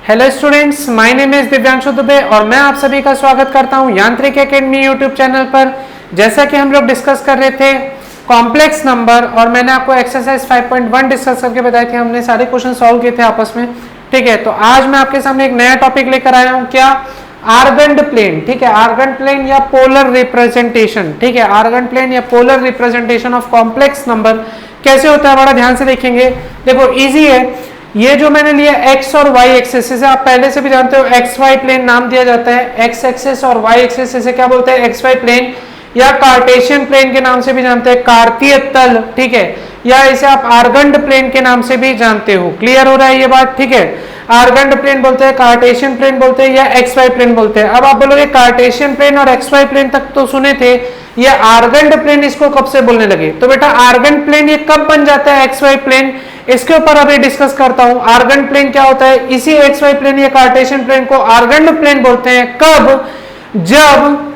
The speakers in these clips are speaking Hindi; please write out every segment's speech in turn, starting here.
Hello students, my name is Divyanshu Dubey और मैं आप सभी का स्वागत करता हूं यांत्रिक एकेडमी यूट्यूब चैनल पर। जैसा कि हम लोग डिस्कस कर रहे थे कॉम्प्लेक्स नंबर और मैंने आपको एक्सरसाइज 5.1 डिस्कस करके बताए थे, हमने सारे क्वेश्चन सॉल्व किए थे आपस में। ठीक है, तो आज मैं आपके सामने एक नया टॉपिक लेकर आया हूं। क्या? आर्गन्ड प्लेन। ठीक है, आर्गन्ड प्लेन या पोलर रिप्रेजेंटेशन। ठीक है, आर्गन्ड प्लेन या polar representation of complex number कैसे होता है, बड़ा ध्यान से देखेंगे। देखो इजी है, ये जो मैंने लिया एक्स और वाई एक्सिस, इसे आप पहले से भी जानते हो एक्स वाई प्लेन नाम दिया जाता है। एक्स एक्सिस और वाई एक्सिस इसे क्या बोलते हैं? एक्स वाई प्लेन या कार्टेशियन प्लेन के नाम से भी जानते हैं, कार्तीय तल। ठीक है, या इसे आप आर्गन्ड प्लेन के नाम से भी जानते हो। क्लियर हो रहा है ये बात? ठीक है, आर्गन्ड प्लेन बोलते हैं, कार्टेशियन प्लेन बोलते हैं या एक्स वाई प्लेन बोलते हैं। अब आप बोलोगे कार्टेशियन प्लेन और एक्स वाई प्लेन तक तो सुने थे, ये आर्गन्ड प्लेन इसको कब से बोलने लगे? तो बेटा आर्गन्ड प्लेन ये कब बन जाता है एक्स वाई प्लेन, इसके ऊपर अभी डिस्कस करता हूं। आर्गन्ड प्लेन क्या होता है? इसी एक्स वाई प्लेन या कार्टेशियन प्लेन को आर्गन्ड प्लेन बोलते हैं। कब? जब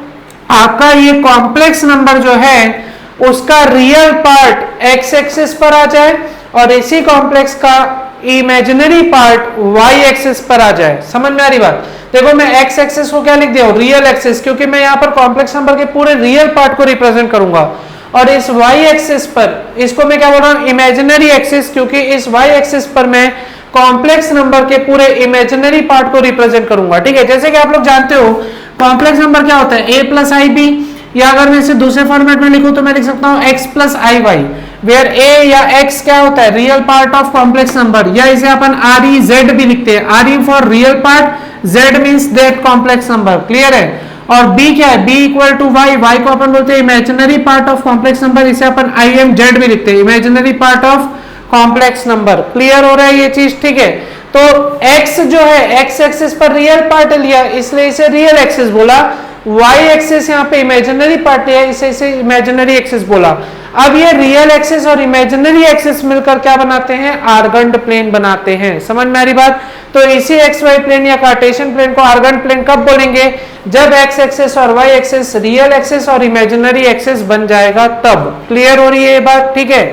आपका ये कॉम्प्लेक्स नंबर जो है उसका रियल पार्ट एक्स एक्सिस पर आ जाए और इसी कॉम्प्लेक्स का इमेजिनरी पार्ट वाई एक्सिस पर आ जाए। समझ में आ रही बात? देखो मैं एक्स एक्सिस को क्या लिख दिया हूं? रियल एक्सिस, क्योंकि मैं यहां पर कॉम्प्लेक्स नंबर के पूरे रियल पार्ट को रिप्रेजेंट करूंगा। और इस वाई एक्सिस पर इसको मैं क्या बोल रहा हूं? इमेजिनरी एक्सिस, क्योंकि इस वाई एक्सिस पर मैं कॉम्प्लेक्स नंबर के पूरे इमेजिनरी पार्ट को रिप्रेजेंट करूंगा। ठीक है, जैसे कि आप लोग जानते हो कॉम्प्लेक्स नंबर क्या होता है? ए प्लस आई बी, या अगर मैं इसे दूसरे फॉर्मेट में लिखूं तो मैं लिख सकता हूं x plus i y, where a या एक्स क्या होता है? Real part of complex number, या इसे अपन आर ई जेड भी लिखते हैं। R E for real part, z means that complex number. Clear है? और b क्या है? b equal to y, y को अपन बोलते हैं imaginary part of complex number, इसे अपन आई एम जेड भी लिखते हैं, imaginary part of complex number. Clear हो रहा है ये चीज? ठीक है, तो x जो है x एक्सिस पर रियल पार्ट लिया इसलिए इसे रियल एक्सिस बोला, y एक्सिस यहाँ पे इमेजिनरी पार्ट लिया इसे इमेजिनरी एक्सिस बोला। अब ये रियल एक्सिस और इमेजिनरी एक्सिस मिलकर क्या बनाते हैं? आर्गन्ड प्लेन बनाते हैं। समझ में आ रही बात? तो इसी एक्स वाई प्लेन या कार्टेशियन प्लेन को आर्गन्ड प्लेन कब बोलेंगे? जब एक्स एक्सिस और वाई एक्सिस रियल एक्सिस और इमेजिनरी एक्सिस बन जाएगा तब। क्लियर हो रही है ये बात? ठीक है,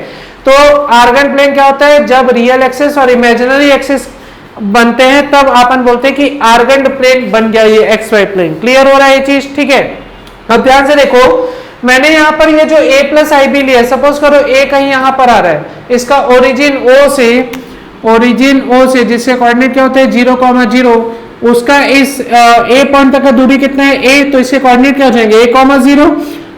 तो आर्गन्ड प्लेन क्या होता है? जब रियल एक्सिस और इमेजिनरी एक्सिस बनते हैं तब अपन बोलते हैं कि आर्गन्ड प्लेन बन गया ये एक्स वाई प्लेन। क्लियर हो रहा है ये चीज? ठीक है, अब ध्यान से देखो, मैंने यहाँ पर ये जो a प्लस आई बी लिया, सपोज करो a कहीं यहाँ पर आ रहा है, इसका ओरिजिन o से जिसके कोऑर्डिनेट क्या होते हैं 0,0, उसका इस a पॉइंट तक का दूरी कितना है? a, तो इसके कोऑर्डिनेट क्या हो जाएंगे? a,0,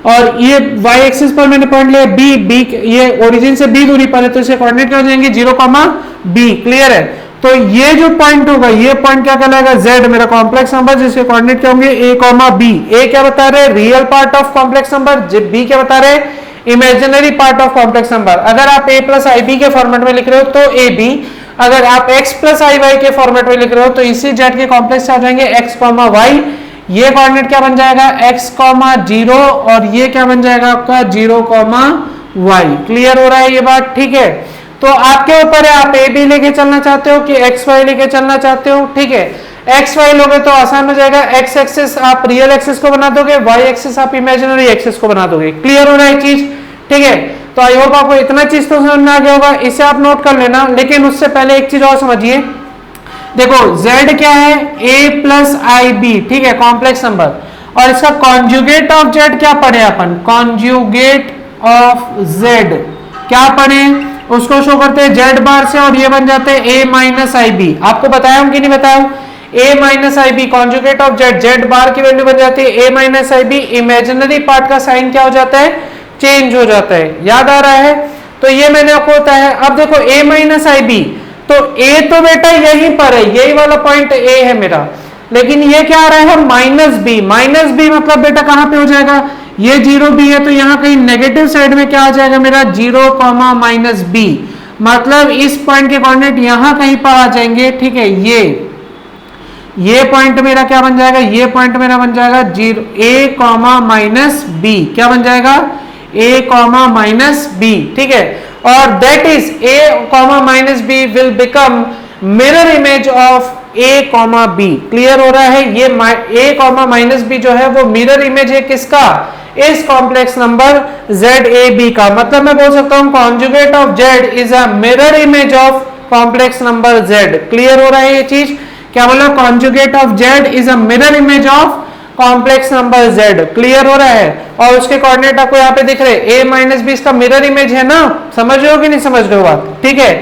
और ये y एक्सिस पर मैंने पॉइंट लिया b, ये ओरिजिन से b दूरी पर है तो इसके कोऑर्डिनेट क्या हो जाएंगे? 0,b। क्लियर है? तो ये जो पॉइंट होगा ये पॉइंट क्या कहलाएगा? z, मेरा कॉम्प्लेक्स नंबर जिसके कोऑर्डिनेट क्या होंगे? a, b। a क्या बता रहे? Real part of complex number, b क्या बता रहे? Imaginary part of complex number. अगर आप a प्लस आई बी के फॉर्मेट में लिख रहे हो तो a b, अगर आप x प्लस आई वाई के फॉर्मेट में लिख रहे हो तो इसी z के कॉम्प्लेक्स आ जाएंगे x, y। ये कोऑर्डिनेट क्या बन जाएगा? x, 0, और ये क्या बन जाएगा आपका? 0, y। क्लियर हो रहा है ये बात? ठीक है, तो आपके ऊपर है, आप ए बी लेके चलना चाहते हो कि एक्स वाई लेके चलना चाहते हो। ठीक है, एक्स वाई लोगे तो आसान हो जाएगा, एक्स एक्सिस आप रियल एक्सिस को बना दोगे, वाई एक्सिस आप इमेजिनरी एक्सिस को बना दोगे। क्लियर हो रहा है चीज? ठीक है, तो आई होप आपको इतना चीज तो समझ में आ गया होगा, इसे आप नोट कर लेना। लेकिन उससे पहले एक चीज और समझिए, देखो z क्या है? a plus i b. ठीक है, कॉम्प्लेक्स नंबर, और इसका कॉन्जुगेट ऑफ z क्या पढ़े अपन? कॉन्जुगेट ऑफ z क्या पढ़े? उसको शो करते हैं z बार से और ये बन जाते हैं a माइनस आई बी। आपको बताया हूं कि नहीं बताया हूं? a minus i b conjugate of z, z bar की वैल्यू बन जाती है a minus i b, imaginary part का साइन क्या हो जाता है? चेंज हो जाता है। याद आ रहा है? तो ये मैंने आपको होता है। अब देखो a माइनस आई बी, तो a तो बेटा यहीं पर है, यही वाला पॉइंट a है मेरा, लेकिन ये क्या आ रहा है? Minus B. माइनस बी मतलब बेटा कहां पे हो जाएगा? ये 0 b है तो यहां कहीं नेगेटिव साइड में क्या आ जाएगा मेरा? 0, माइनस बी, मतलब इस पॉइंट के कोऑर्डिनेट यहां कहीं पर आ जाएंगे। ठीक है, ये पॉइंट मेरा क्या बन जाएगा? ये पॉइंट मेरा बन जाएगा 0, a, माइनस बी। क्या बन जाएगा? a, minus b. ठीक है, और that is a, minus b will become mirror image of a, b। Clear हो रहा है? ये a, माइनस बी जो है वो मिरर इमेज है किसका? इस कॉम्प्लेक्स नंबर ZAB का। मतलब मैं बोल सकता हूं conjugate of Z is a mirror image of complex number Z। Clear हो रहा है ये चीज? क्या बोला, conjugate of Z is a mirror image of complex number Z. Clear हो रहा है? और उसके कोऑर्डिनेट आपको यहाँ पे दिख रहे हैं, a माइनस बी इसका मिरर इमेज है ना, समझ रहे हो कि नहीं समझ रहे हो बात? ठीक है,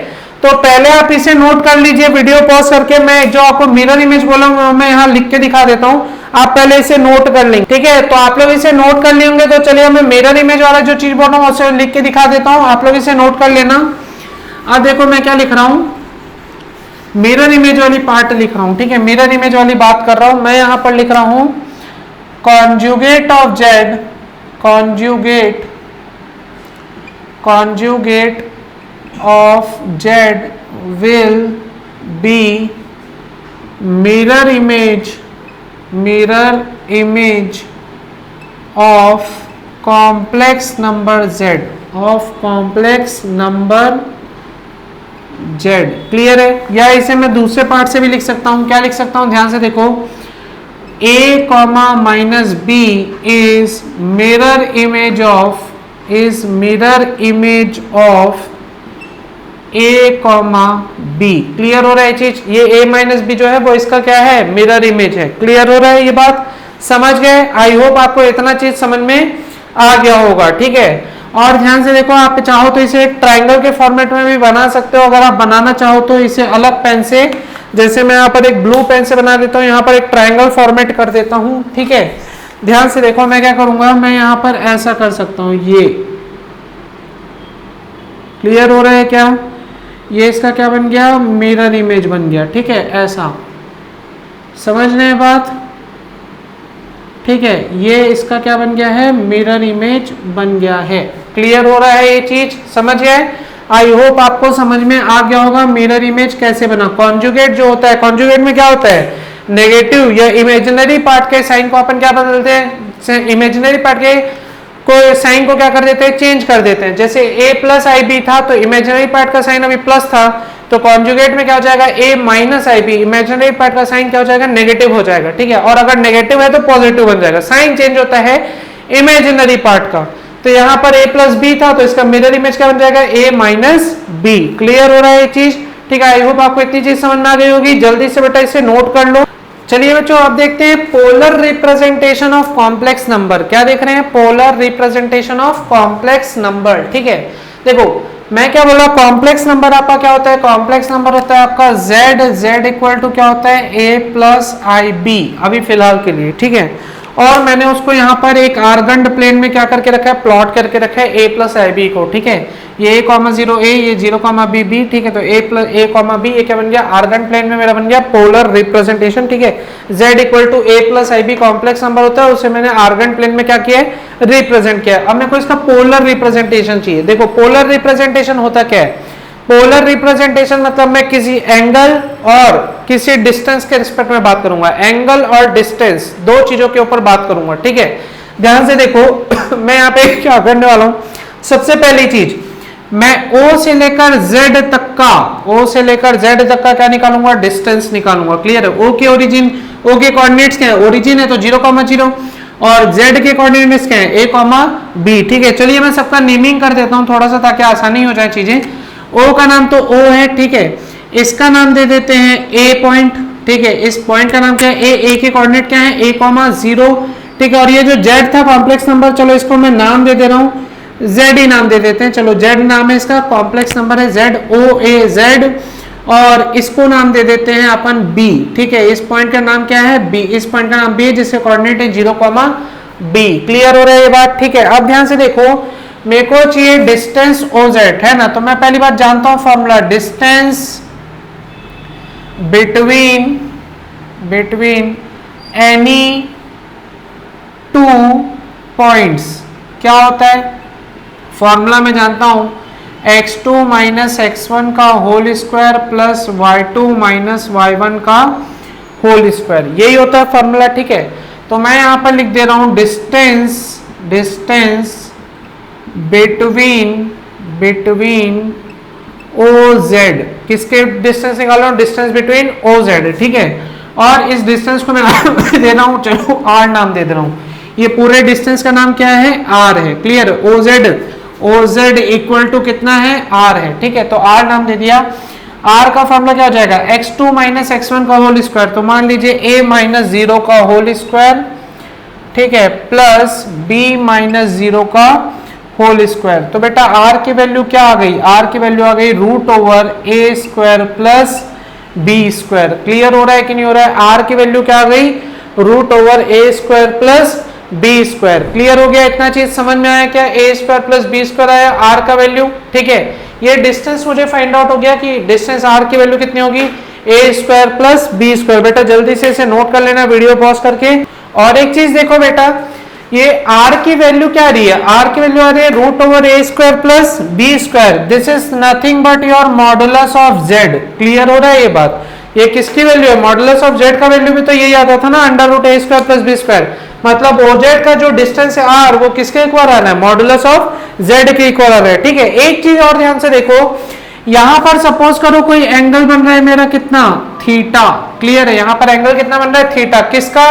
तो पहले आप इसे नोट कर लीजिए वीडियो पॉज करके, मैं जो आपको मिरर इमेज बोला मैं यहाँ लिख के दिखा देता हूँ, आप पहले इसे नोट कर लेंगे। ठीक है, तो आप लोग इसे नोट कर लेंगे, तो चलिए मैं मिरर इमेज वाला जो चीज बोल रहा हूँ उसे लिख के दिखा देता हूँ, आप लोग इसे नोट कर लेना। अब देखो मैं क्या लिख रहा हूँ, मिरर इमेज वाली पार्ट लिख रहा हूँ। ठीक है, मिरर इमेज वाली बात कर रहा हूँ मैं, यहाँ पर लिख रहा हूँ conjugate of z, conjugate of z will be mirror image of complex number z, of complex number z। Clear है? या इसे मैं दूसरे पार्ट से भी लिख सकता हूं, क्या लिख सकता हूं, ध्यान से देखो, a comma minus b is mirror image of a comma b। Clear हो रहा है चीज? ये a माइनस बी जो है वो इसका क्या है, मिरर इमेज है। क्लियर हो रहा है? ये बात समझ गए? आई होप आपको इतना चीज समझ में आ गया होगा। ठीक है, और ध्यान से देखो, आप चाहो तो इसे एक ट्राइंगल के फॉर्मेट में भी बना सकते हो, अगर आप बनाना चाहो तो इसे अलग पेन से, जैसे मैं यहाँ पर एक ब्लू पेन से बना देता हूँ, यहाँ पर एक ट्राइंगल फॉर्मेट कर देता हूँ। ठीक है, ध्यान से देखो मैं क्या करूंगा, मैं यहाँ पर ऐसा कर सकता हूँ, ये क्लियर हो रहा है क्या? ये इसका क्या बन गया, मिरर इमेज बन गया। ठीक है, ऐसा समझ रहे हैं बात? ठीक है, ये इसका क्या बन गया है, मिरर इमेज बन गया है। क्लियर हो रहा है ये चीज? समझ गए? आई होप आपको समझ में आ गया होगा मिरर इमेज कैसे बना। कॉन्जुगेट जो होता है, कॉन्जुगेट में क्या होता है, नेगेटिव या इमेजिनरी पार्ट के साइन को अपन क्या बदलते हैं, इमेजिनरी पार्ट के को साइन को क्या कर देते हैं, चेंज कर देते हैं। जैसे a प्लस आई बी था तो इमेजिनरी पार्ट का साइन अभी प्लस था, तो कॉन्जुगेट में क्या हो जाएगा, a minus i b, imaginary part का साइन क्या हो जाएगा, नेगेटिव हो जाएगा। ठीक है, और अगर नेगेटिव है तो पॉजिटिव बन जाएगा, साइन चेंज होता है इमेजिनरी पार्ट का। तो यहाँ पर a प्लस बी था तो इसका मिरर इमेज क्या बन जाएगा, a माइनस बी। क्लियर हो रहा है ये चीज? ठीक है, आई होप आपको इतनी चीज समझ में आ गई होगी। जल्दी से बेटा इसे नोट कर लो। चलिए बच्चों अब देखते हैं polar representation of complex number. क्या देख रहे हैं, polar representation of complex number. ठीक है, देखो मैं क्या बोला, कॉम्प्लेक्स नंबर आपका क्या होता है, कॉम्प्लेक्स नंबर होता है आपका z इक्वल टू क्या होता है, a प्लस आई बी अभी फिलहाल के लिए। ठीक है, और मैंने उसको यहाँ पर एक आर्गंड प्लेन में क्या करके रखा है, प्लॉट करके रखा है a प्लस आई बी को। ठीक है, ये a,0 a, ये 0,b b। ठीक है, तो a,b ये क्या बन गया, आर्गंड प्लेन में मेरा बन गया पोलर रिप्रेजेंटेशन। ठीक है, z equal to a plus i b complex number होता है, उसे मैंने आर्गंड प्लेन में क्या किया है, रिप्रेजेंट किया। अब मेरे को इसका पोलर रिप्रेजेंटेशन चाहिए। देखो पोलर रिप्रेजेंटेशन होता क्या है, पोलर रिप्रेजेंटेशन मतलब मैं किसी एंगल और किसी डिस्टेंस के रिस्पेक्ट में बात करूंगा, एंगल और डिस्टेंस दो चीजों के ऊपर बात करूंगा। ठीक है, ध्यान से देखो मैं यहाँ पे क्या करने वाला हूँ, सबसे पहली चीज मैं O से लेकर Z तक का, O से लेकर Z तक का क्या निकालूंगा, डिस्टेंस निकालूंगा। क्लियर है? O के ओरिजिन, O के कोऑर्डिनेट्स क्या है, ओरिजिन है तो 0,0 और Z के कोऑर्डिनेट्स क्या है, a, b। ठीक है, चलिए मैं सबका नेमिंग कर देता हूँ थोड़ा सा ताकि आसानी हो जाए चीजें। O का नाम तो O है। ठीक है, इसका नाम दे देते हैं A पॉइंट। ठीक है, इस पॉइंट का नाम क्या है, A के कोऑर्डिनेट क्या है, a,0। ठीक है, और ये जो Z था कॉम्प्लेक्स नंबर, चलो इसको मैं नाम दे दे रहा हूँ, Z ही नाम दे देते हैं। चलो Z नाम है इसका, कॉम्प्लेक्स नंबर है ZOAZ, और इसको नाम दे देते हैं अपन B। ठीक है, इस पॉइंट का नाम क्या है, B। इस पॉइंट का नाम B है जिसके कोऑर्डिनेट है 0,b। क्लियर हो रहा है ये बात? ठीक है, अब ध्यान से देखो, मेरे को चाहिए डिस्टेंस OZ है ना, तो मैं पहली बात जानता हूं formula, distance between any two points क्या होता है, फॉर्मूला में जानता हूं x2 माइनस x1 का whole square plus y2 minus y1 का होल स्क्वायर, यही होता है फॉर्मूला। ठीक है, तो मैं यहां पर लिख दे रहा हूं डिस्टेंस बिटवीन OZ, किसके डिस्टेंस निकाल रहा हूं, डिस्टेंस बिटवीन OZ। ठीक है, और इस डिस्टेंस को मैं दे रहा हूं, चलो R नाम दे रहा हूं, ये पूरे डिस्टेंस का नाम क्या है, R है। क्लियर? OZ इक्वल टू कितना है, R है। ठीक है, तो R नाम दे दिया। आर का फॉर्मूला क्या हो जाएगा, x2 माइनस x1 का होल स्क्वायर, तो मान लीजिए a माइनस 0 का होल स्क्वायर, ठीक है, प्लस b माइनस 0 का होल स्क्वायर। तो बेटा r की वैल्यू क्या आ गई, r की वैल्यू आ गई root over a square plus b square. Clear हो रहा है कि नहीं हो रहा है, r की वैल्यू क्या आ गई, root over a square plus b square. Clear हो गया, इतना चीज समझ में आया क्या, a square plus b square आया, r का वैल्यू, ठीक है। ये डिस्टेंस मुझे फाइंड आउट हो गया कि डिस्टेंस r की वैल्यू कितनी होगी, a square plus b square. बेटा जल्दी से इसे नोट कर लेना वीडियो पॉज करके। और एक चीज देखो बेटा, ये r की वैल्यू क्या आ रही है, r की वैल्यू आ रही है root over a square plus b square. This is nothing but your modulus of z। Clear हो रहा है ये बात, ये किसकी वैल्यू है, मॉडुलस ऑफ z का वैल्यू भी तो यही आता था ना, under root a square plus b square. मतलब OZ का जो डिस्टेंस है r, वो किसके इक्वल आ रहा है, मॉडुलस ऑफ z के इक्वल आ रहा है, ठीक है। एक चीज और ध्यान से देखो, यहां पर सपोज करो कोई एंगल बन रहा है मेरा कितना, थीटा। क्लियर है, यहां पर एंगल कितना बन रहा है, थीटा। किसका,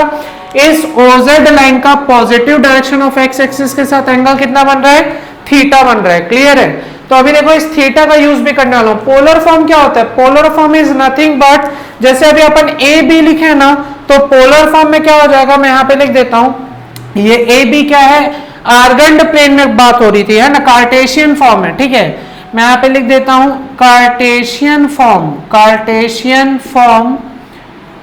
इस OZ लाइन का positive direction of x axis के साथ एंगल कितना बन रहा है, थीटा बन रहा है। क्लियर है, तो अभी देखो इस थीटा का यूज भी करने वाला हूं। पोलर फॉर्म क्या होता है, polar form is nothing but, जैसे अभी अपन ए बी लिखे ना, तो पोलर फॉर्म में क्या हो जाएगा, मैं यहां पे लिख देता हूं, ये ए बी क्या है, आर्गेंड प्लेन में बात हो रही थी, है ना, कार्टेशियन फॉर्म है, ठीक है। मैं यहां पे लिख देता हूं कार्टेशियन फॉर्म, कार्टेशियन फॉर्म,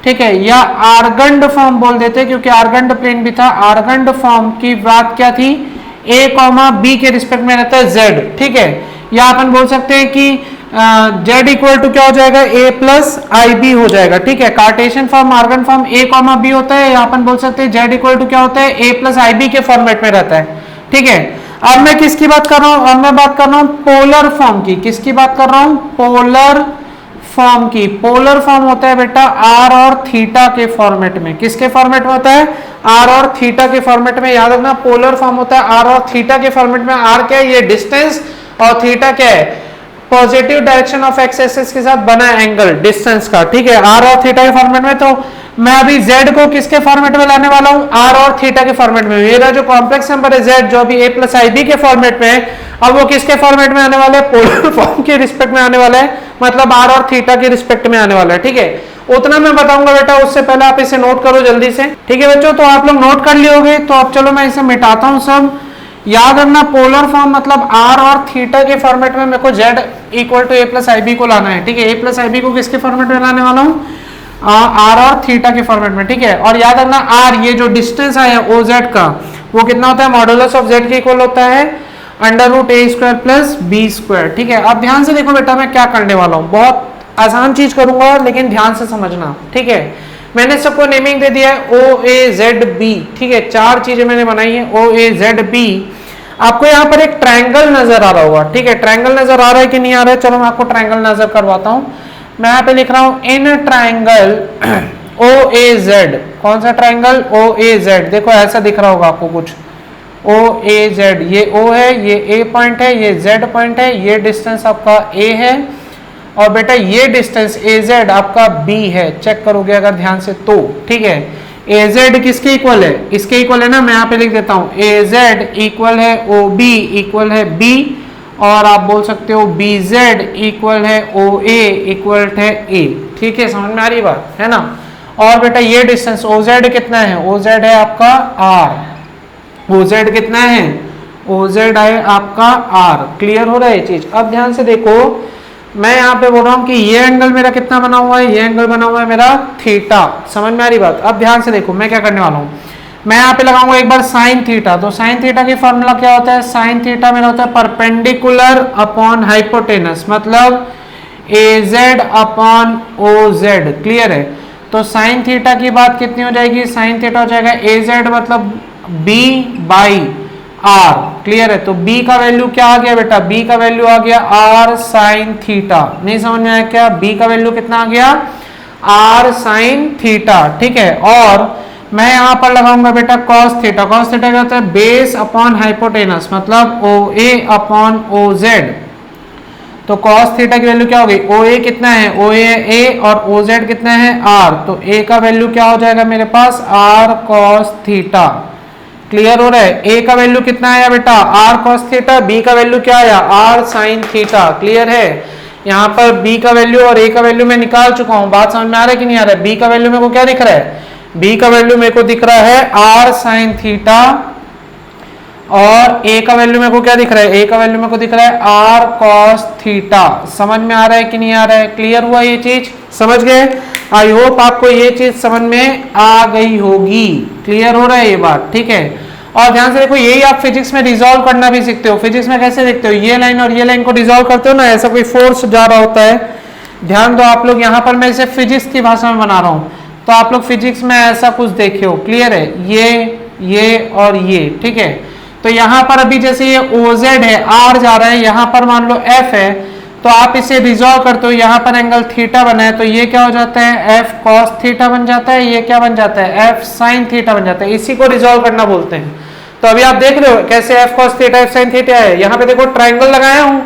ठीक है, या आर्गेंड फॉर्म बोल देते क्योंकि आर्गेंड प्लेन भी था। आर्गेंड फॉर्म की बात क्या थी, a कॉमा बी के रिस्पेक्ट में रहता है z, ठीक है। या अपन बोल सकते हैं कि z इक्वल टू क्या हो जाएगा, a प्लस आई बी हो जाएगा, ठीक है। Cartesian form Argand form a comma b होता है, या अपन बोल सकते हैं z इक्वल टू क्या होता है, a प्लस आई बी के फॉर्मेट में रहता है, ठीक है। अब मैं किसकी बात कर रहा हूं, अब मैं बात कर रहा हूं पोलर फॉर्म की। किसकी बात कर रहा हूं, पोलर फॉर्म की। पोलर फॉर्म होता है बेटा r और थीटा के फॉर्मेट में। किसके फॉर्मेट में होता है, r और थीटा के फॉर्मेट में। याद रखना पोलर फॉर्म होता है r और थीटा के फॉर्मेट में। r क्या है, ये डिस्टेंस, और थीटा क्या है, positive direction of x axis के साथ बना एंगल डिस्टेंस का, ठीक है, r और थीटा के फॉर्मेट में। तो मैं अभी z को किसके फॉर्मेट में लाने वाला हूं, r और थीटा के फॉर्मेट में। मेरा जो कॉम्प्लेक्स नंबर है z, जो अभी a प्लस आई बी के फॉर्मेट में है, अब वो किसके फॉर्मेट में आने वाला है, पोलर फॉर्म के रिस्पेक्ट में आने वाला है, मतलब r और थीटा के रिस्पेक्ट में आने वाला है, ठीक है। उतना मैं बताऊंगा बेटा, उससे पहले आप इसे नोट करो जल्दी से, ठीक है बच्चों। तो आप लोग नोट कर लिए होगे, तो अब चलो मैं इसे मिटाता हूं सब। याद रखना पोलर फॉर्म मतलब r और थीटा के फॉर्मेट में मेरे को z equal to a plus i b को लाना है, ठीक है। a प्लस आई बी को किसके फॉर्मेट में लाने वाला हूँ, r और थीटा के फॉर्मेट में, ठीक है। और याद रखना r, ये जो डिस्टेंस आया OZ का, वो कितना होता है, मॉडुलस ऑफ z के इक्वल होता है under root a square plus b square, ठीक है। अब ध्यान से देखो बेटा मैं क्या करने वाला हूँ, बहुत आसान चीज करूंगा लेकिन ध्यान से समझना, ठीक है। मैंने सबको नेमिंग दे दिया है OAZB, ठीक है। चार चीजें मैंने बनाई है OAZB। आपको यहाँ पर एक ट्रायंगल नजर आ रहा होगा, ठीक है। ट्रायंगल नजर आ रहा है कि नहीं आ रहा है, चलो मैं आपको ट्रायंगल नजर करवाता हूँ। मैं यहाँ पे लिख रहा हूँ इन ट्रायंगल OAZ। कौन सा ट्रायंगल, OAZ। देखो ऐसा दिख रहा होगा आपको कुछ, OAZ, ये O है, ये A पॉइंट है, ये Z पॉइंट है, ये डिस्टेंस आपका A है, और बेटा ये डिस्टेंस AZ आपका B है। चेक करोगे अगर ध्यान से तो, ठीक है। AZ किसके इक्वल है, इसके इक्वल है ना। मैं यहाँ पे लिख देता हूँ AZ इक्वल है OB इक्वल है B, और आप बोल सकते हो BZ इक्वल है OA इक्वल है A, ठीक है। समझ में आ रही बात, है ना। और बेटा ये डिस्टेंस OZ कितना है, OZ है आपका R। OZ कितना है, OZ है आपका R। क्लियर हो रहा है ये चीज। अब ध्यान से देखो, मैं यहाँ पे बोल रहा हूँ कि ये एंगल मेरा कितना बना हुआ है, ये एंगल बना हुआ है मेरा थीटा। समझ में आ रही बात। अब ध्यान से देखो मैं क्या करने वाला हूँ, मैं यहाँ पे लगाऊंगा एक बार साइन थीटा। तो साइन थीटा की फॉर्मूला क्या होता है, साइन थीटा मेरा होता है परपेंडिकुलर अपॉन हाइपोटेनस, मतलब AZ अपॉन OZ। क्लियर है। तो साइन थीटा की बात कितनी हो जाएगी, साइन थीटा हो जाएगा AZ मतलब B बाई R। क्लियर है। तो B का वैल्यू क्या आ गया बेटा, B का वैल्यू आ गया R साइन थीटा। नहीं समझ में आया क्या, B का वैल्यू कितना आ गया, R साइन थीटा, ठीक है। और मैं यहां पर लगाऊंगा बेटा कॉस थीटा। कॉस थीटा क्या होता है, बेस अपॉन हाइपोटेनस, मतलब OA अपॉन OZ। तो कॉस थीटा की वैल्यू क्या होगी, OA कितना है, OA A, और OZ कितना है R। तो A का वैल्यू क्या हो जाएगा मेरे पास, R कॉस थीटा। क्लियर हो रहा है। A का वैल्यू कितना आया बेटा, R cos थीटा। B का वैल्यू क्या आया, R sin थीटा। क्लियर है। यहाँ पर b का वैल्यू और a का वैल्यू मैं निकाल चुका हूँ। बात समझ में आ रहा है कि नहीं आ रहा है? b का वैल्यू मेरे को क्या दिख रहा है? b का वैल्यू मेरे को दिख रहा है r sin थीटा, और a का वैल्यू मेरे को क्या दिख रहा है? a का वैल्यू मेरे को दिख रहा है r cos थीटा। समझ में आ रहा है कि नहीं आ रहा है? क्लियर हुआ ये चीज? समझ गए? आई होप आपको ये चीज समझ में आ गई होगी। क्लियर हो रहा है ये बात? ठीक है। और ध्यान से देखो, यही आप फिजिक्स में रिजॉल्व करना भी सीखते हो। फिजिक्स में कैसे देखते हो? ये लाइन और ये लाइन को रिजॉल्व करते हो ना, ऐसा कोई फोर्स जा रहा होता है। ध्यान दो आप लोग, यहाँ पर मैं इसे फिजिक्स की भाषा में बना रहा हूँ, तो आप लोग फिजिक्स में ऐसा कुछ देखे हो। क्लियर है? ये और ये, ठीक है। तो यहाँ पर अभी जैसे ये OZ है, R जा रहा है, यहाँ पर मान लो F है, तो आप इसे रिजॉल्व करते हो, यहाँ पर एंगल थीटा बना है, तो ये क्या हो जाता है? F cos थीटा बन जाता है। ये क्या बन जाता है? F sin थीटा बन जाता है। इसी को रिजॉल्व करना बोलते हैं। तो अभी आप देख रहे हो कैसे F cos theta F sin theta है। यहाँ पे देखो ट्राइंगल लगाया हूँ,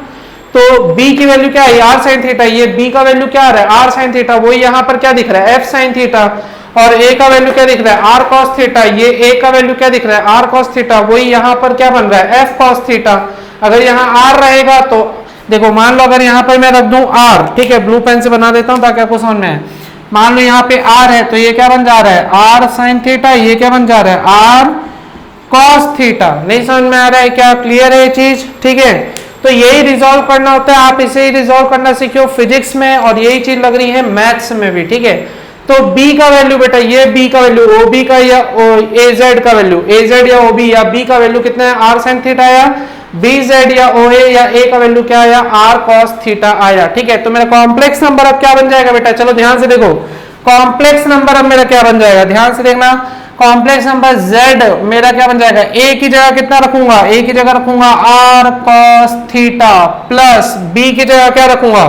तो B की वैल्यू क्या है? R sin theta. ये B का वैल्यू क्या आ रहा है? R sin theta. वही यहाँ पर क्या दिख रहा है? F sin theta. और A का वैल्यू क्या दिख रहा है? R cos theta. ये A का वैल्यू क्या दिख रहा है? R cos theta. वही यहाँ पर क्या बन रहा है? F cos theta. अगर यहाँ R रहेगा तो देखो, मान लो अगर यहाँ पर मैं रख दूं R, ठीक है, ब्लू पेन से बना देता हूँ ताकि आपको समझ में आए। मान लो यहाँ पे R है, तो ये क्या बन जा रहा है? R sin theta. ये क्या बन जा रहा है? R cos theta. नहीं समझ में आ रहा है क्या? क्लियर है ये चीज? ठीक है। तो यही रिजॉल्व करना होता है, आप इसे ही रिजॉल्व करना सीखो फिजिक्स में, और यही चीज लग रही है मैथ्स में भी। ठीक है। तो B का वैल्यू बेटा, ये B का वैल्यू OB का या AZ का वैल्यू, AZ या OB या B का वैल्यू कितना है? R sin थीटा आया। BZ या OA या A का वैल्यू क्या आया? R cos थीटा आया। ठीक है। तो मेरा कॉम्प्लेक्स नंबर अब क्या बन जाएगा बेटा? चलो ध्यान से देखो, कॉम्प्लेक्स नंबर अब मेरा क्या बन जाएगा? ध्यान से देखना, कॉम्प्लेक्स नंबर Z मेरा क्या बन जाएगा? A की जगह कितना रखूंगा? A की जगह रखूंगा R cos theta, plus B की जगह क्या रखूंगा?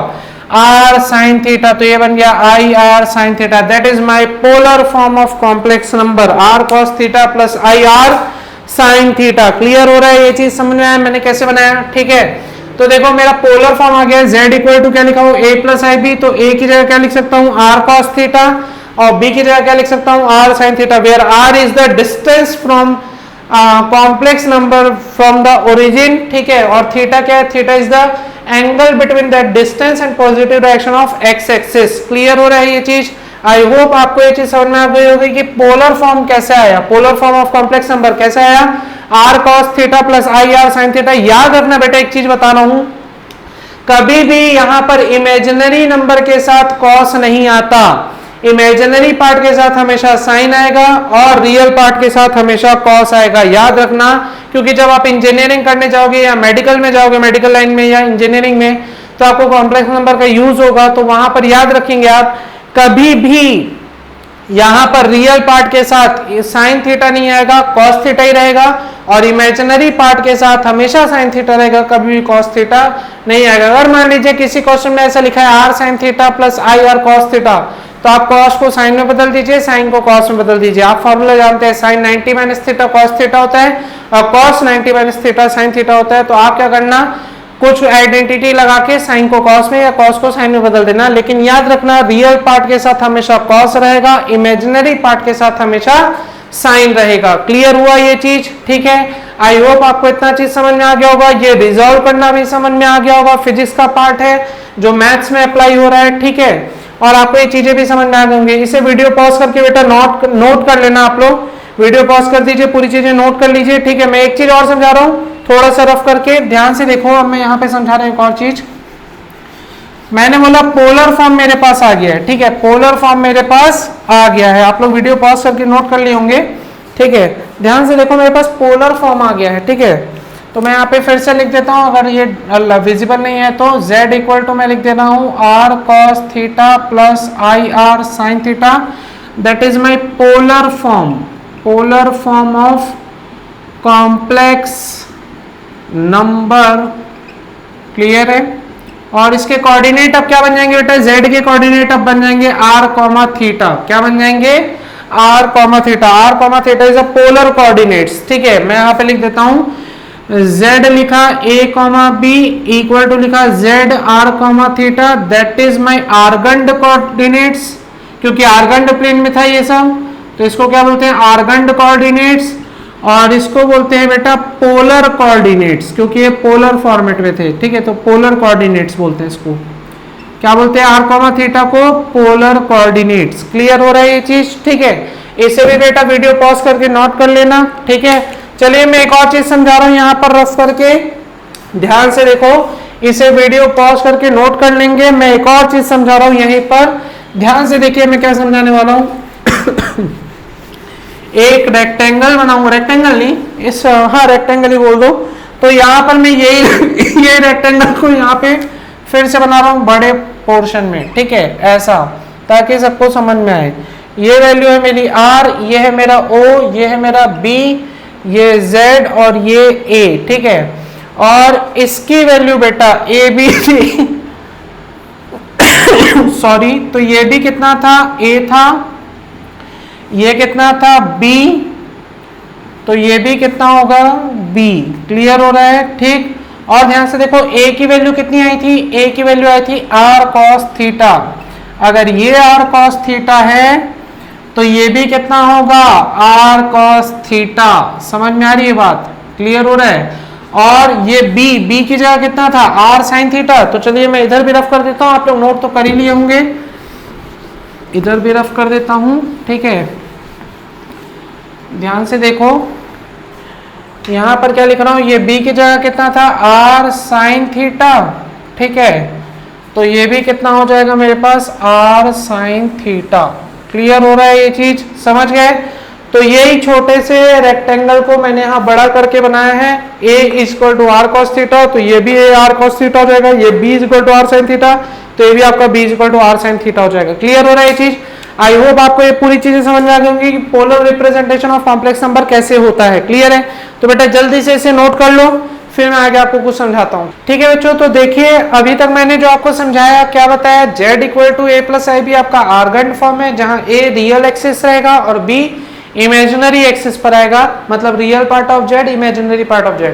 R sin theta. तो ये बन गया I R sin theta. That is my polar form of complex number, R cos theta plus I R sin theta. Clear हो रहा है? ये चीज समझ में आया मैंने कैसे बनाया? ठीक है। तो देखो मेरा पोलर फॉर्म आ गया। Z इक्वल टू क्या लिखा हूं? A plus i b. तो A की जगह क्या लिख सकता हूं? R cos थीटा, और B की जगह क्या लिख सकता हूं? R sin theta, where R is the distance from complex number from the origin. ठीक है। और थीटा क्या है? Theta is the angle between the distance and positive direction of x axis. Clear हो रहा है ये चीज? आई होप आपको ये चीज समझ में आ गई होगी कि पोलर फॉर्म कैसे आया, polar form of complex number कैसे आया? R cos theta plus I R sin theta. याद रखना बेटा, एक चीज बता रहा हूं, कभी भी यहां पर इमेजिनरी नंबर के साथ cos नहीं आता। इमेजिनरी पार्ट के साथ हमेशा साइन आएगा और रियल पार्ट के साथ हमेशा कॉस आएगा। याद रखना, क्योंकि जब आप इंजीनियरिंग करने जाओगे या मेडिकल में जाओगे, मेडिकल लाइन में या इंजीनियरिंग में, तो आपको कॉम्प्लेक्स नंबर का यूज होगा। तो वहां पर याद रखेंगे आप, कभी भी यहां पर रियल पार्ट के साथ साइन थीटा नहीं आएगा, कॉस थीटा ही रहेगा, और इमेजिनरी पार्ट के साथ हमेशा साइन थीटा रहेगा, कभी भी कॉस थीटा नहीं आएगा। अगर मान लीजिए किसी क्वेश्चन में ऐसा लिखा है R sin theta plus I R cos theta, तो आप कॉस को साइन में बदल दीजिए, साइन को कॉस में बदल दीजिए। आप फॉर्मूला जानते हैं, sine 90 minus theta cos theta होता है और cos 90 minus theta sine theta होता है। तो आप क्या करना, कुछ आइडेंटिटी लगा के साइन को कॉस में या कॉस को साइन में बदल देना। लेकिन याद रखना, रियल पार्ट के साथ हमेशा कॉस रहेगा, इमेजिनरी पार्ट के साथ हमेशा साइन रहेगा। क्लियर हुआ ये चीज? ठीक है। आई होप आपको इतना चीज समझ में आ गया होगा। ये रिजॉल्व करना भी समझ में आ गया होगा, फिजिक्स का पार्ट है जो मैथ्स में अप्लाई हो रहा है। ठीक है। और आपको ये चीजें भी समझ में आ गई। इसे वीडियो पॉज करके बेटा नोट कर लेना। आप लोग वीडियो पॉज कर दीजिए, पूरी चीजें नोट कर लीजिए। ठीक है। मैं एक चीज और समझा रहा हूँ, थोड़ा सा रफ करके ध्यान से देखो। अब मैं यहाँ पे समझा रहा हूँ एक और चीज। मैंने बोला पोलर फॉर्म मेरे पास आ गया है। ठीक है। पोलर फॉर्म मेरे पास आ गया है। आप लोग वीडियो पॉज करके नोट कर लिए होंगे। ठीक है। ध्यान से देखो, मेरे पास पोलर फॉर्म आ गया है। ठीक है। तो मैं यहाँ पे फिर से लिख देता हूँ, अगर ये विजिबल नहीं है तो Z इक्वल टू मैं लिख दे रहा हूँ R cos theta plus I R sin theta. That is my polar form, polar form of complex number. Clear है। और इसके कोऑर्डिनेट अब क्या बन जाएंगे बेटा? Z के कोऑर्डिनेट अब बन जाएंगे R कॉमा थीटा। क्या बन जाएंगे? R comma theta. R comma theta is a polar coordinates. ठीक है। मैं यहाँ पे लिख देता हूँ, Z लिखा A comma B equal to लिखा Z R comma theta. That is my Argand coordinates, क्योंकि आर्गंड प्लेन में था ये सब, तो इसको क्या बोलते हैं? आर्गंड कोऑर्डिनेट्स। और इसको बोलते हैं बेटा पोलर कोऑर्डिनेट्स, क्योंकि ये पोलर फॉर्मेट में थे। ठीक है। तो पोलर कोऑर्डिनेट्स बोलते हैं इसको। क्या बोलते हैं, r कॉमा थीटा को पोलर कोऑर्डिनेट्स। क्लियर हो रहा है ये चीज, ठीक है। इसे भी बेटा वीडियो पॉज करके नोट कर लेना, ठीक है। चलिए मैं एक और चीज समझा रहा हूं यहाँ पर रफ करके, ध्यान से देखो, इसे वीडियो पॉज करके नोट कर लेंगे। मैं एक और चीज समझा रहा हूं यहीं पर, ध्यान से देखिए मैं क्या समझाने वाला हूं। एक रेक्टेंगल बनाऊंगा, रेक्टेंगल नहीं, इस हाँ रेक्टेंगल ही बोल दो। तो यहाँ पर मैं यही ये रेक्टेंगल को यहाँ पे फिर से बना रहा हूँ बड़े पोर्शन में, ठीक है, ऐसा, ताकि सबको समझ में आए। ये वैल्यू है मेरी r, ये है मेरा o, ये है मेरा b, ये z और ये a, ठीक है। और इसकी वैल्यू बेटा a b सॉरी, तो ये भी कितना था, a था, ये कितना था b, तो ये भी कितना होगा b। क्लियर हो रहा है, ठीक। और ध्यान से देखो a की वैल्यू कितनी आई थी, a की वैल्यू आई थी r cos थीटा। अगर ये r cos थीटा है तो ये भी कितना होगा r cos थीटा। समझ में आ रही है बात, क्लियर हो रहा है। और ये b की जगह कितना था r sin थीटा। तो चलिए मैं इधर भी रफ कर देता हूं, आप लोग नोट तो कर ही लिए होंगे, इधर भी रफ कर देता हूं, ठीक है। ध्यान से देखो यहां पर क्या लिख रहा हूं, ये b की जगह कितना था r sin थीटा, ठीक है। तो ये भी कितना हो जाएगा मेरे पास r sin थीटा। क्लियर हो रहा है ये चीज, समझ गए। तो यही छोटे से रेक्टेंगल को मैंने यहाँ बड़ा करके बनाया है, a equal to r cos theta, तो ये भी r cos थीटा हो जाएगा, ये b equal to r sin theta, तो ये भी आपका b equal to r sin theta हो जाएगा। क्लियर हो रहा है ये चीज। आई होप आपको ये पूरी चीजें समझ में आ गई होंगी कि polar representation of complex number कैसे होता है। क्लियर है, तो बेटा जल्दी से इसे नोट कर लो, फिर मैं आगे आपको कुछ समझाता हूँ, ठीक है बच्चों। तो देखिए अभी तक मैंने जो आपको समझाया, क्या बताया, z equal to a plus i b आपका आर्गेंट फॉर्म है, जहां a रियल एक्सिस रहेगा और b इमेजिनरी एक्सिस पर आएगा, मतलब real part of z, imaginary part of z।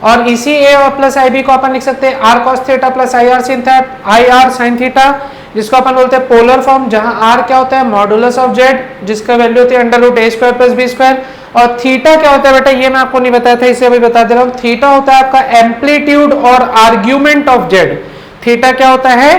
और इसी a प्लस आई बी को अपन लिख सकते हैं r cos theta plus I R sin theta, जिसको अपन बोलते हैं पोलर फॉर्म, जहां r क्या होता है मॉडुलस ऑफ z, जिसका वैल्यू होती है under root a square plus b square. और थीटा क्या होता है बेटा, ये मैं आपको नहीं बताया था, इसे अभी बता दे रहा हूँ। थीटा होता है आपका एम्पलीट्यूड और आर्ग्यूमेंट ऑफ z। थीटा क्या होता है,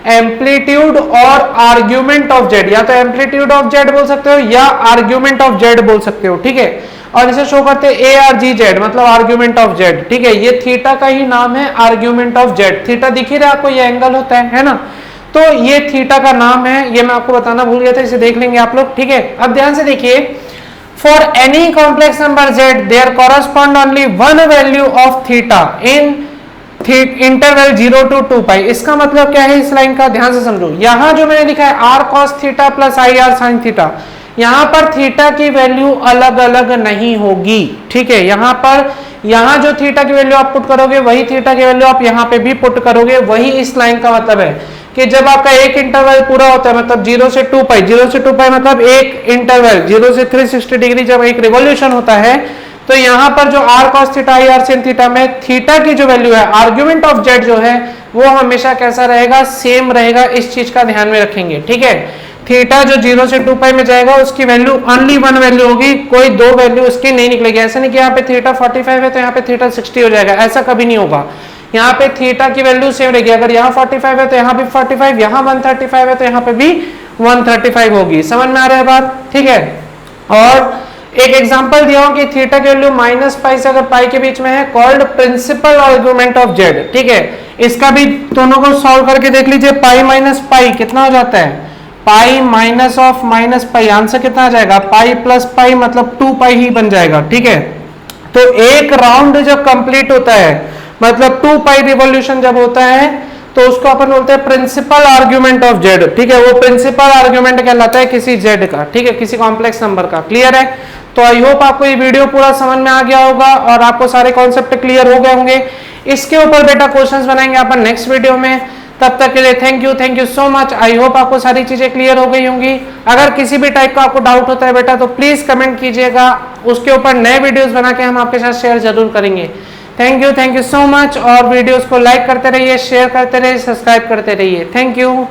एम्पलीट्यूड और आर्ग्यूमेंट ऑफ z, या तो एम्पलीट्यूड ऑफ z बोल सकते हो या आर्ग्यूमेंट ऑफ z बोल सकते हो, ठीक है। और इसे शो करते हैं ए आर जी जेड, मतलब आर्ग्यूमेंट ऑफ z, ठीक है। ये थीटा का ही नाम है आर्ग्यूमेंट ऑफ z। थीटा दिख ही रहा है आपको, ये एंगल होता है ना। तो ये थीटा का नाम है, ये मैं आपको बताना भूल गया था, इसे देख लेंगे आप लोग, ठीक है। अब ध्यान से देखिए, for any complex number z there correspond only one value of theta in interval 0 to 2 pi. इसका मतलब क्या है इस लाइन का, ध्यान से समझो। यहां जो मैंने लिखा है r cos theta plus I R sin theta, यहां पर थीटा की वैल्यू अलग अलग नहीं होगी, ठीक है। यहां जो थीटा की वैल्यू आप पुट करोगे वही थीटा की वैल्यू आप यहां पे भी पुट करोगे, वही इस लाइन का मतलब है कि जब आपका एक इंटरवल पूरा होता है, मतलब 0 से 2 पाई, 0 से 2 पाई मतलब एक इंटरवल, 0 से 360 डिग्री जब एक रिवॉल्यूशन होता है, तो यहां पर जो r cos theta I R sin theta में थीटा की जो वैल्यू है, आर्ग्यूमेंट ऑफ z जो है, वो हमेशा कैसा रहेगा, सेम रहेगा। इस चीज का ध्यान में रखेंगे, ठीक है। थीटा जो 0 से 2 पाई में जाएगा उसकी वैल्यू ओनली वन वैल्यू होगी, कोई दो वैल्यू उसकी नहीं निकलेगी। ऐसा नहीं कि यहाँ पे थीटा 45 है तो यहाँ पे थीटा 60 हो जाएगा, ऐसा कभी नहीं होगा। यहाँ पे थीटा की वैल्यू सेम रहेगी, अगर यहाँ 45 है तो यहाँ भी 45, यहाँ 135 है तो यहाँ पे भी 135 होगी। समझ में आ रहा है बात, ठीक है। और एक एग्जांपल दिया हूं कि थीटा की वैल्यू माइनस पाई से अगर पाई के बीच में है, called principal argument of z, ठीक है। इसका भी दोनों को सॉल्व करके देख लीजिए, पाई माइनस पाई कितना हो जाता है, pi minus of minus pi, answer कितना आ जाएगा, पाई प्लस पाई मतलब 2 पाई ही बन जाएगा, ठीक है। तो एक राउंड जब कंप्लीट होता है, मतलब 2 पाई रिवॉल्यूशन जब होता है, तो उसको अपन बोलते हैं प्रिंसिपल आर्गुमेंट ऑफ z, ठीक है। वो प्रिंसिपल आर्गुमेंट कहलाता है किसी z का, ठीक है, किसी कॉम्प्लेक्स नंबर का। क्लियर है। तो आई होप आपको ये वीडियो पूरा समझ में आ गया होगा और आपको सारे कॉन्सेप्ट क्लियर हो गए होंगे। इसके ऊपर बेटा क्वेश्चंस बनाएंगे अपन नेक्स्ट वीडियो में। तब तक के लिए thank you so much. I hope आपको सारी चीजें क्लियर हो गई होंगी। अगर किसी भी टाइप का आपको डाउट होता है बेटा तो प्लीज कमेंट कीजिएगा, उसके ऊपर नए वीडियोस बना के हम आपके साथ शेयर जरूर करेंगे। Thank you so much. और वीडियोस को लाइक करते रहिए, शेयर करते रहिए, सब्सक्राइब करते रहिए। Thank you.